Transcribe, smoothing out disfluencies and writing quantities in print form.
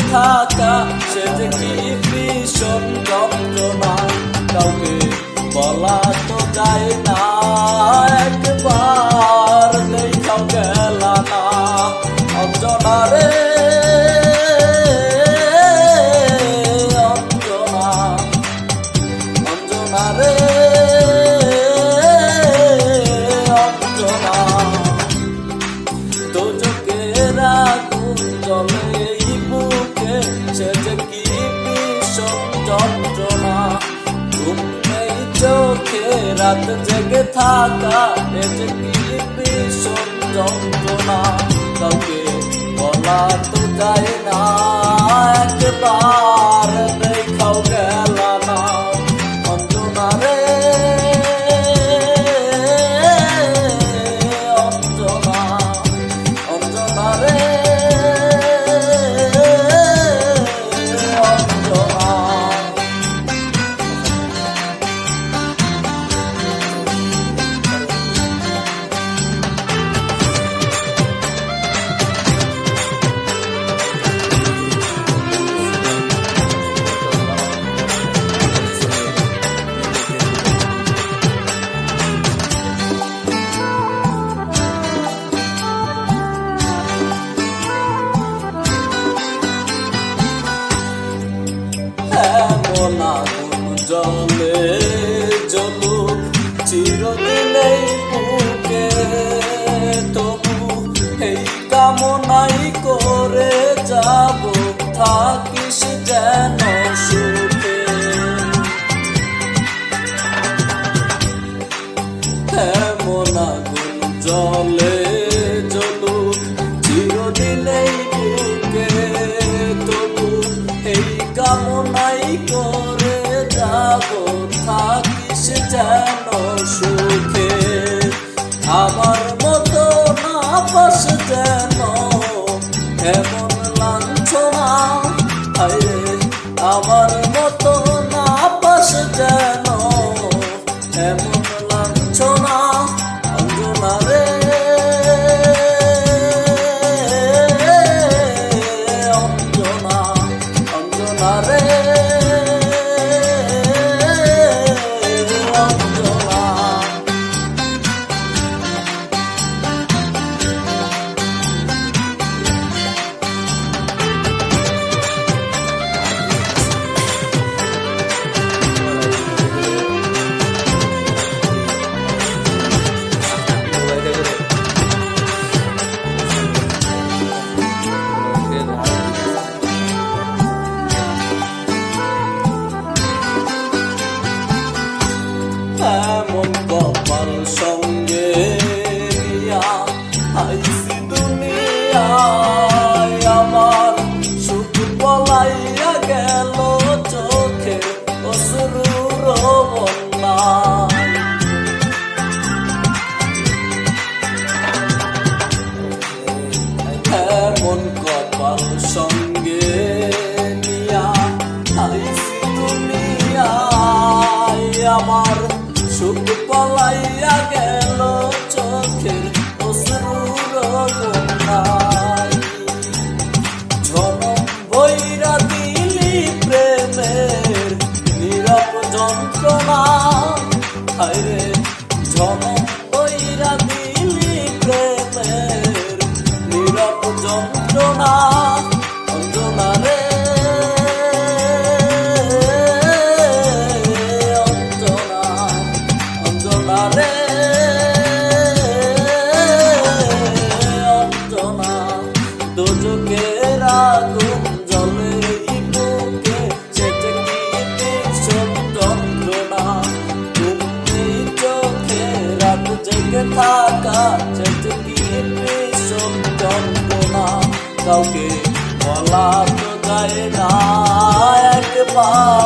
থাকা সে যে কি ভীষণ যন্ত্রণা কাউকে বলা তো যায় না একবার দেখাও গেলা না অঞ্জনা রে অঞ্জনা রে অঞ্জনা দোজকের আগুন জ্বলে এই বুকে সে যে কি ভীষণ যন্ত্রণা ঘুম নেই চোখে রাত জেগে থাকা এ যে কি ভীষণ যন্ত্রণা কাউকে বলা তো যায় না একবার দেখাও গেলা না অঞ্জনা রে অঞ্জনা অঞ্জনা রে অঞ্জনা এমন আগুন জ্বলে জ্বলুক চিরদিনেই বুকে তবু এই কামনাই করে যাব থাকিস যেন সুখে এমন আগুন জ্বলে জ্বলুক চিরদিনেই বুকে তবু এই কামনাই করে যাব থাকিস যেন সুখে আমার মতো না পাস যেন এমন লাঞ্ছনা হায়রে আমার মতো না পাস যেন এমন লাঞ্ছনা অঞ্জনা রে অঞ্জনা অঞ্জনা রে অঞ্জনা এমন কপাল সঙ্গে নিয়া আইছি দুনিয়ায় আমার সুখ পলাইয়া গেল চোখে অশ্রুর বন্যায় এমন কপাল সঙ্গে নিয়া আইছি দুনিয়ায় আমার সুখ পলাইয়া গেল চোখের অশ্রুর বন্যায় ঝনম বইরা দিলি প্রেমের নীরব যন্ত্রণা হায়রে ঝনম বইরা দিলি প্রেমের নীরব যন্ত্রণা অঞ্জনা রে রে অঞ্জনা দোজকের আগুন জ্বলে এই বুকে সে যে কি ভীষণ যন্ত্রণা ঘুম নেই চোখে রাত জেগে থাকা সে যে কি ভীষণ যন্ত্রণা কাউকে বলা তো যায় না একবার